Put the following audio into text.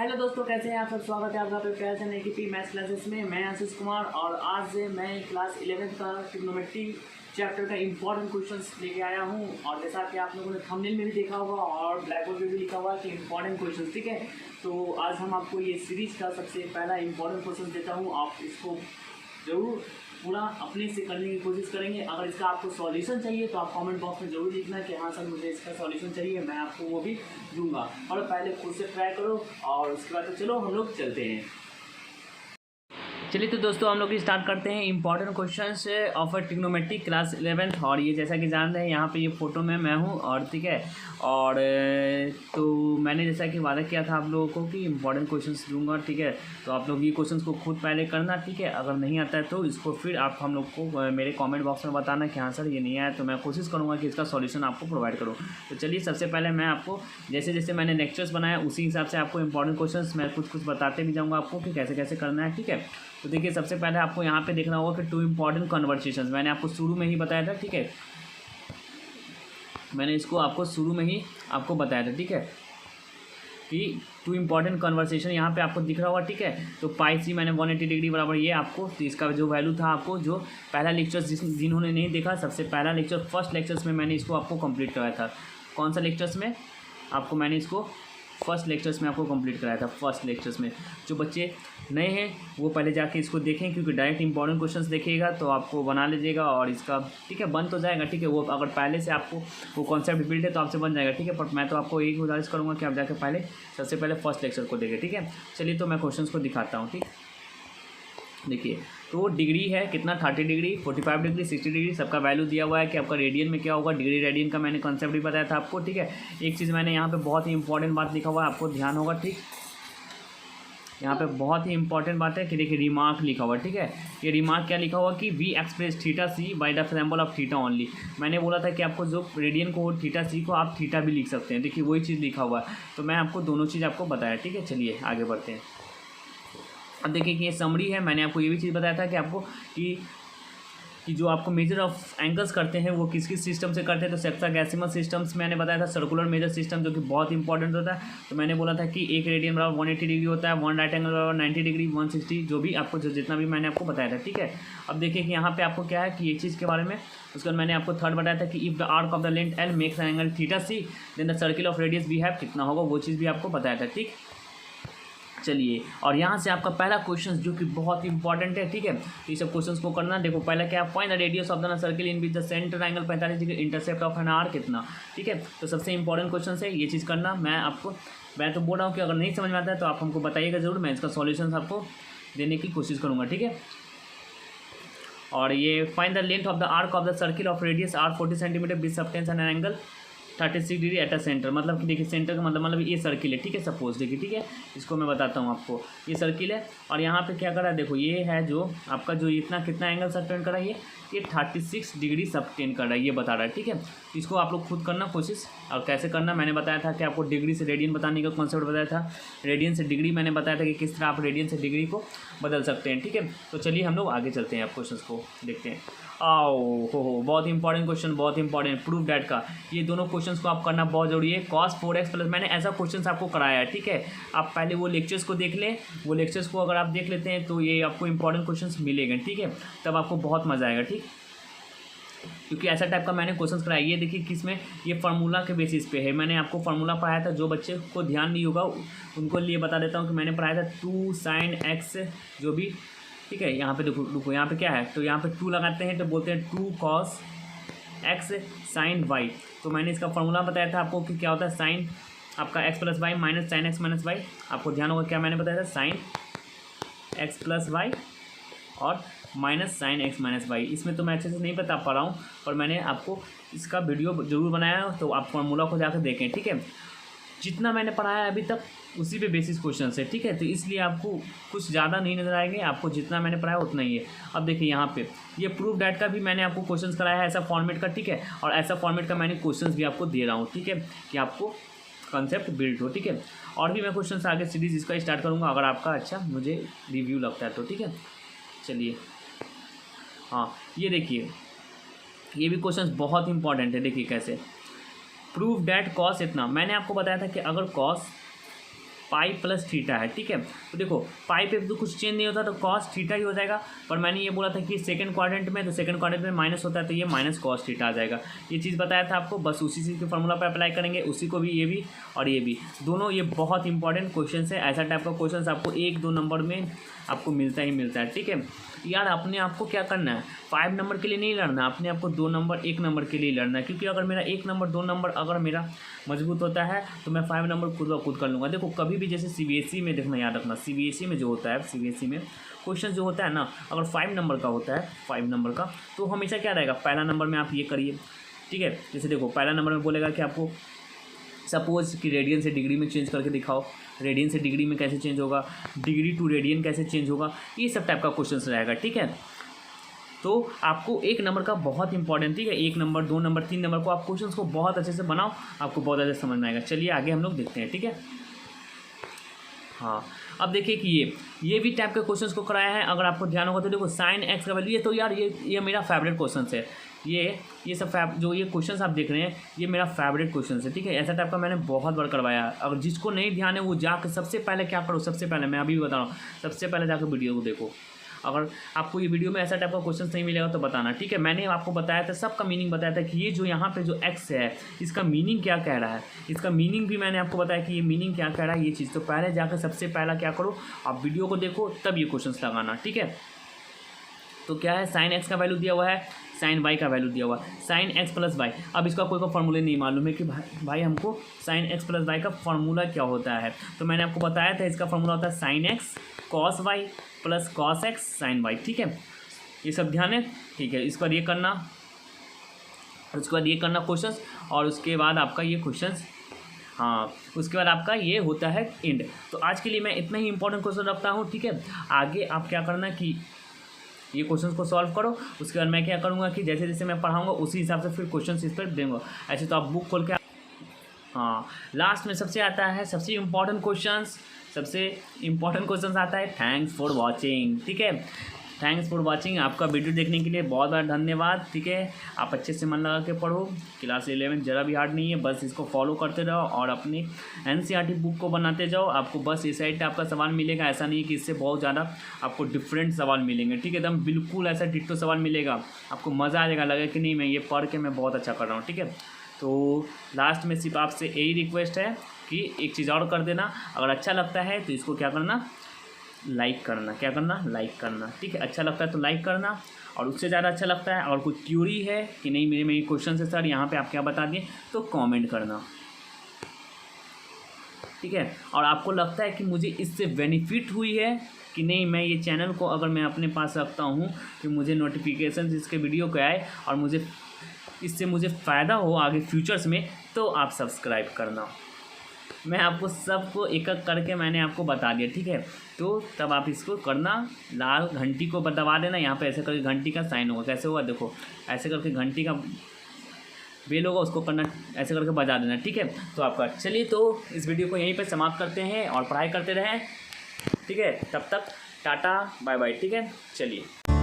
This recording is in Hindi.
हेलो दोस्तों, कैसे हैं आप सब। स्वागत है आपका प्यार से नई की मैथ्स क्लासेस में। मैं आशीष कुमार और आज से मैं क्लास 11 का ट्रिग्नोमेट्री चैप्टर का इंपॉर्टेंट क्वेश्चंस लेके आया हूं। और जैसा कि आप लोगों ने थंबनेल में भी देखा होगा और ब्लैक बोर्ड पे भी लिखा हुआ कि इंपॉर्टेंट क्वेश्चंस, ठीक है। तो आज हम आपको ये सीरीज का सबसे पहला इंपॉर्टेंट क्वेश्चन देता हूँ। आप इसको ज़रूर पूरा अपने से करने की कोशिश करेंगे। अगर इसका आपको सॉल्यूशन चाहिए तो आप कमेंट बॉक्स में ज़रूर लिखना कि हाँ सर मुझे इसका सॉल्यूशन चाहिए, मैं आपको वो भी दूंगा। और पहले खुद से ट्राई करो और उसके बाद तो चलो हम लोग चलते हैं। चलिए तो दोस्तों हम लोग स्टार्ट करते हैं important questions of trigonometry class 11th। और ये जैसा कि जान रहे हैं यहाँ पे ये फ़ोटो में मैं हूँ और ठीक है। और तो मैंने जैसा कि वादा किया था आप लोगों को कि इंपॉर्टेंट क्वेश्चंस दूंगा, ठीक है। तो आप लोग ये क्वेश्चंस को खुद पहले करना, ठीक है। अगर नहीं आता है तो इसको फिर आप हम लोग को मेरे कमेंट बॉक्स में बताना कि हाँ सर ये नहीं आया, तो मैं कोशिश करूँगा कि इसका सॉल्यूशन आपको प्रोवाइड करूँ। तो चलिए सबसे पहले मैं आपको जैसे जैसे मैंने लेक्चर्स बनाया उसी हिसाब से आपको इंपॉर्टेंट क्वेश्चंस मैं कुछ बताते भी जाऊँगा आपको कि कैसे कैसे करना है, ठीक है। तो देखिए सबसे पहले आपको यहाँ पे देखना होगा कि 2 इंपॉर्टेंट कन्वर्सेशंस मैंने आपको शुरू में ही बताया था, ठीक है। मैंने इसको आपको शुरू में ही आपको बताया था, ठीक है, कि 2 इंपॉर्टेंट कन्वर्सेशन यहाँ पे आपको दिख रहा होगा, ठीक है। तो पाई सी मैंने 180 डिग्री बराबर ये आपको, तो इसका जो वैल्यू था आपको जो पहला लेक्चर जिन्होंने नहीं देखा, सबसे पहला लेक्चर फर्स्ट लेक्चर्स में मैंने इसको आपको कंप्लीट कराया था। कौन सा लेक्चर्स में आपको मैंने इसको फर्स्ट लेक्चर्स में आपको कंप्लीट कराया था। फर्स्ट लेक्चर्स में जो बच्चे नए हैं वो पहले जाके इसको देखें, क्योंकि डायरेक्ट इंपॉर्टेंट क्वेश्चंस देखिएगा तो आपको बना लीजिएगा और इसका, ठीक है, बन तो जाएगा, ठीक है। वो अगर पहले से आपको वो कॉन्सेप्ट बिल्ड है तो आपसे बन जाएगा, ठीक है। पर मैं तो आपको यही गुजारिश करूँगा कि आप जाके पहले सबसे पहले फर्स्ट लेक्चर को देखें, ठीक है। चलिए तो मैं क्वेश्चन को दिखाता हूँ, ठीक। देखिए तो डिग्री है कितना, 30 डिग्री, 45 डिग्री, 60 डिग्री, सबका वैल्यू दिया हुआ है कि आपका रेडियन में क्या होगा। डिग्री रेडियन का मैंने कॉन्सेप्ट भी बताया था आपको, ठीक है। एक चीज़ मैंने यहाँ पे बहुत ही इंपॉर्टेंट बात लिखा हुआ है, आपको ध्यान होगा, ठीक। यहाँ पे बहुत ही इंपॉर्टेंट बात है कि देखिए रिमार्क लिखा हुआ है, ठीक है। ये रिमार्क क्या लिखा हुआ कि we express theta C by the symbol of theta only. मैंने बोला था कि आपको जो रेडियन को थीटा सी को आप थीटा भी लिख सकते हैं, देखिए वही चीज़ लिखा हुआ है। तो मैं आपको दोनों चीज़ आपको बताया, ठीक है। चलिए आगे बढ़ते हैं। अब देखिए कि ये समरी है। मैंने आपको ये भी चीज़ बताया था कि आपको कि जो आपको मेजर ऑफ एंगल्स करते हैं वो किस किस सिस्टम से करते हैं। तो सेक्सागेसिमल सिस्टम्स मैंने बताया था, सर्कुलर मेजर सिस्टम जो कि बहुत इंपॉर्टेंट होता है। तो मैंने बोला था कि एक रेडियन बराबर 180 डिग्री होता है, 1 राइट एंगल बराबर 90 डिग्री, 160, जो भी आपको जितना भी मैंने आपको बताया था, ठीक है। अब देखिए कि यहाँ पे आपको क्या है कि ये चीज़ के बारे में, उसके बाद मैंने आपको थर्ड बताया था कि if the arc of the length L makes an angle theta C then the circle of radius we have कितना होगा, वो चीज़ भी आपको बताया था, ठीक। चलिए और यहाँ से आपका पहला क्वेश्चन जो कि बहुत इंपॉर्टेंट है, ठीक है। तो ये सब क्वेश्चंस को करना। देखो पहला क्या है, find the radius of the circle in which the centre angle 45 degree, intercept of an arc कितना, ठीक है। तो सबसे इंपॉर्टेंट क्वेश्चन है, ये चीज़ करना। मैं तो बोल रहा हूँ कि अगर नहीं समझ में आता है तो आप हमको बताइएगा ज़रूर, मैं इसका सॉल्यूशन आपको देने की कोशिश करूँगा, ठीक है। और ये find the length of the arc of the circle of radius R 40 centimetre with subtends and angle 36 degree at a centre. मतलब कि देखिए सेंटर का मतलब ये सर्किल है, ठीक है। सपोज देखिए, ठीक है, इसको मैं बताता हूँ आपको। ये सर्किल है और यहाँ पे क्या करा है, देखो ये है जो आपका जो इतना कितना एंगल सबटेंड कर रहा है, ये 36 डिग्री सबटेंड कर रहा है, ये बता रहा है, ठीक है। इसको आप लोग खुद करना कोशिश। और कैसे करना मैंने बताया था कि आपको डिग्री से रेडियन बताने का कॉन्सेप्ट बताया था, रेडियन से डिग्री मैंने बताया था कि किस तरह आप रेडियन से डिग्री को बदल सकते हैं, ठीक है। तो चलिए हम लोग आगे चलते हैं, आप क्वेश्चन को देखते हैं। आओ हो बहुत इंपॉर्टेंट क्वेश्चन, बहुत इंपॉर्टेंट, प्रूफ डैट का। ये दोनों क्वेश्चंस को आप करना बहुत जरूरी है। cos 4x प्लस, मैंने ऐसा क्वेश्चंस आपको कराया है, ठीक है। आप पहले वो लेक्चर्स को देख लें, वो लेक्चर्स को अगर आप देख लेते हैं तो ये आपको इंपॉर्टेंट क्वेश्चंस मिलेंगे, ठीक है। तब आपको बहुत मजा आएगा, ठीक। क्योंकि ऐसा टाइप का मैंने क्वेश्चंस कराया। ये देखिए किसमें, ये फार्मूला के बेसिस पे है। मैंने आपको फार्मूला पढ़ाया था, जो बच्चे को ध्यान नहीं होगा उनको लिए बता देता हूँ कि मैंने पढ़ाया था 2 sin x जो भी, ठीक है। यहाँ पे देखो यहाँ पे क्या है, तो यहाँ पे 2 लगाते हैं तो बोलते हैं 2 cos x sin y। तो मैंने इसका फार्मूला बताया था आपको कि क्या होता है, साइन आपका x plus Y minus sine X minus Y. आपको ध्यान होगा क्या मैंने बताया था, साइन x प्लस वाई और minus sine X minus Y. इसमें तो मैं अच्छे से नहीं बता पा रहा हूँ, पर मैंने आपको इसका वीडियो ज़रूर बनाया है, तो आप फार्मूला को जाकर देखें, ठीक है। जितना मैंने पढ़ाया है अभी तक उसी पे बेसिस क्वेश्चन है, ठीक है। तो इसलिए आपको कुछ ज़्यादा नहीं नजर आएंगे, आपको जितना मैंने पढ़ाया उतना ही है। अब देखिए यहाँ पे ये प्रूफ डैट का भी मैंने आपको क्वेश्चंस कराया है, ऐसा फॉर्मेट का, ठीक है। और ऐसा फॉर्मेट का मैंने क्वेश्चंस भी आपको दे रहा हूँ, ठीक है, कि आपको कंसेप्ट बिल्ड हो, ठीक है। और भी मैं क्वेश्चन आगे सीरीज इसका स्टार्ट करूँगा अगर आपका अच्छा मुझे रिव्यू लगता है तो, ठीक है। चलिए हाँ ये देखिए, ये भी क्वेश्चन बहुत इंपॉर्टेंट है। देखिए कैसे, प्रूफ डैट कॉस इतना, मैंने आपको बताया था कि अगर कॉस पाई प्लस थीटा है, ठीक है। तो देखो पाई पे तो कुछ चेंज नहीं होता, तो कॉस थीटा ही हो जाएगा, पर मैंने ये बोला था कि सेकंड क्वाड्रेंट में, तो सेकंड क्वाड्रेंट में माइनस होता है, तो ये माइनस कॉस थीटा आ जाएगा। ये चीज़ बताया था आपको, बस उसी चीज़ के फॉर्मूला पर अप्लाई करेंगे, उसी को भी, ये भी और ये भी दोनों। ये बहुत इंपॉर्टेंट क्वेश्चन है, ऐसा टाइप का क्वेश्चन आपको 1-2 नंबर में आपको मिलता ही मिलता है, ठीक है यार। अपने आपको क्या करना है, 5 नंबर के लिए नहीं लड़ना, अपने आपको 2 नंबर 1 नंबर के लिए लड़ना है, क्योंकि अगर मेरा 1 नंबर 2 नंबर अगर मेरा मजबूत होता है तो मैं 5 नंबर खुद ब खुद कर लूँगा। देखो कभी भी जैसे CBSE में देखना, याद रखना, CBSE में जो होता है, CBSE में क्वेश्चन जो होता है ना, अगर 5 नंबर का होता है, 5 नंबर का, तो हमेशा क्या रहेगा, पहला नंबर में आप ये करिए, ठीक है। जैसे देखो पहला नंबर में बोलेगा कि आपको सपोज कि रेडियन से डिग्री में चेंज करके दिखाओ, रेडियन से डिग्री में कैसे चेंज होगा, डिग्री टू रेडियन कैसे चेंज होगा, ये सब टाइप का क्वेश्चन रहेगा, ठीक है। तो आपको 1 नंबर का बहुत इंपॉर्टेंट, ठीक है, 1 नंबर 2 नंबर 3 नंबर को आप क्वेश्चन को बहुत अच्छे से बनाओ, आपको बहुत अच्छे से समझ में आएगा। चलिए आगे हम लोग देखते हैं, ठीक है। हाँ अब देखिए कि ये भी टाइप के क्वेश्चंस को कराया है, अगर आपको ध्यान होगा तो देखो साइन एक्स का वैल्यू, ये तो यार ये मेरा फेवरेट क्वेश्चन है, ये सब जो ये क्वेश्चंस आप देख रहे हैं ये मेरा फेवरेट क्वेश्चन है, ठीक है। ऐसा टाइप का मैंने बहुत बार करवाया। अगर जिसको नहीं ध्यान है वो जाकर सबसे पहले क्या करो, सबसे पहले मैं अभी भी बता रहा हूँ, सबसे पहले जाकर वीडियो को देखो। अगर आपको ये वीडियो में ऐसा टाइप का क्वेश्चन नहीं मिलेगा तो बताना, ठीक है। मैंने आपको बताया था, सबका मीनिंग बताया था कि ये जो यहाँ पे जो एक्स है इसका मीनिंग क्या कह रहा है, इसका मीनिंग भी मैंने आपको बताया कि ये मीनिंग क्या कह रहा है, ये चीज़। तो पहले जाकर सबसे पहला क्या करो, आप वीडियो को देखो तब ये क्वेश्चन लगाना, ठीक है। तो क्या है, साइन एक्स का वैल्यू दिया हुआ है, साइन वाई का वैल्यू दिया हुआ है, साइन एक्स प्लस वाई। अब इसका कोई फॉर्मूला नहीं मालूम है कि भाई हमको साइन एक्स प्लस वाई का फॉर्मूला क्या होता है, तो मैंने आपको बताया था इसका फॉर्मूला होता है sine X cos Y plus cos X sine Y, ठीक है। ये सब ध्यान है, ठीक है। इसके बाद ये करना, और उसके बाद ये करना क्वेश्चन, और उसके बाद आपका ये क्वेश्चन, हाँ उसके बाद आपका ये होता है एंड। तो आज के लिए मैं इतना ही इंपॉर्टेंट क्वेश्चन रखता हूँ, ठीक है। आगे आप क्या करना कि ये क्वेश्चंस को सॉल्व करो, उसके बाद मैं क्या करूँगा कि जैसे जैसे मैं पढ़ाऊँगा उसी हिसाब से फिर क्वेश्चंस इस पर देंगे। ऐसे तो आप बुक खोल के, हाँ लास्ट में सबसे आता है सबसे इम्पॉर्टेंट क्वेश्चन आता है थैंक्स फॉर वॉचिंग, ठीक है। थैंक्स फॉर वॉचिंग, आपका वीडियो देखने के लिए बहुत बहुत धन्यवाद, ठीक है। आप अच्छे से मन लगा के पढ़ो, क्लास 11 ज़रा भी हार्ड नहीं है, बस इसको फॉलो करते रहो और अपनी NCERT बुक को बनाते जाओ। आपको बस इस साइड आपका सवाल मिलेगा, ऐसा नहीं है कि इससे बहुत ज़्यादा आपको डिफरेंट सवाल मिलेंगे, ठीक है। एकदम बिल्कुल ऐसा डिट्टो सवाल मिलेगा, आपको मज़ा आ जाएगा, लगेगा कि नहीं मैं ये पढ़ के मैं बहुत अच्छा कर रहा हूँ, ठीक है। तो लास्ट में सिर्फ आपसे यही रिक्वेस्ट है कि एक चीज़ और कर देना, अगर अच्छा लगता है तो इसको क्या करना, लाइक करना, क्या करना, लाइक करना, ठीक है। अच्छा लगता है तो लाइक करना, और उससे ज़्यादा अच्छा लगता है और कुछ थ्योरी है कि नहीं मेरे में ये क्वेश्चन है सर यहाँ पे आप क्या बता दिए, तो कमेंट करना, ठीक है। और आपको लगता है कि मुझे इससे बेनिफिट हुई है कि नहीं, मैं ये चैनल को अगर मैं अपने पास रखता हूँ कि मुझे नोटिफिकेशन इसके वीडियो के आए और मुझे इससे मुझे फ़ायदा हो आगे फ्यूचर्स में, तो आप सब्सक्राइब करना। मैं आपको सबको एक एक करके मैंने आपको बता दिया, ठीक है। तो तब आप इसको करना, लाल घंटी को दबा देना, यहाँ पे ऐसे करके घंटी का साइन होगा, कैसे होगा देखो, ऐसे करके घंटी का बेल होगा, उसको करना ऐसे करके बजा देना, ठीक है। तो आपका चलिए, तो इस वीडियो को यहीं पे समाप्त करते हैं और पढ़ाई करते रहें, ठीक है। तब तक टाटा बाय बाय, ठीक है, चलिए।